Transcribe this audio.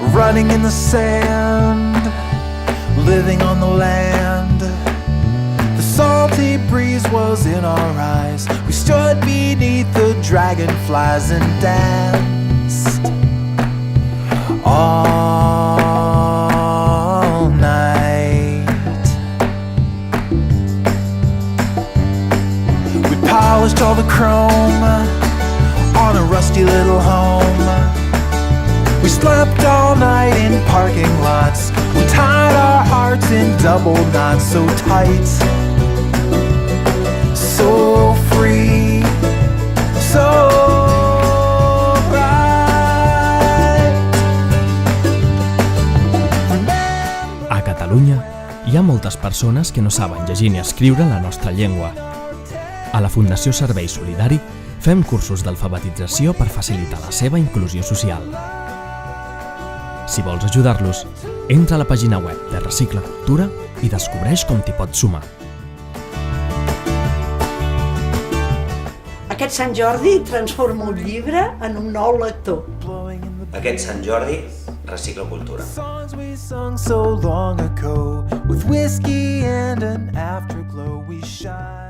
running in the sand, living on the land. The salty breeze was in our eyes. We stood beneath the dragonflies and danced all night. We polished all the chrome on a rusty little home. We slept all night in parking lots. We tied our hearts in double knots, so tight, so free, so bright. A Catalunya hi ha moltes persones que no saben llegir ni escriure la nostra llengua. A la Fundació Servei Solidari fem cursos d'alfabetització per facilitar la seva inclusió social. Si vols ajudar-los, entra a la pàgina web de Recicla Cultura i descobreix com t'hi pots sumar. Aquest Sant Jordi transforma un llibre en un nou lector. Aquest Sant Jordi, Recicla Cultura. Songs we sung so long ago, with whiskey and an afterglow we shine.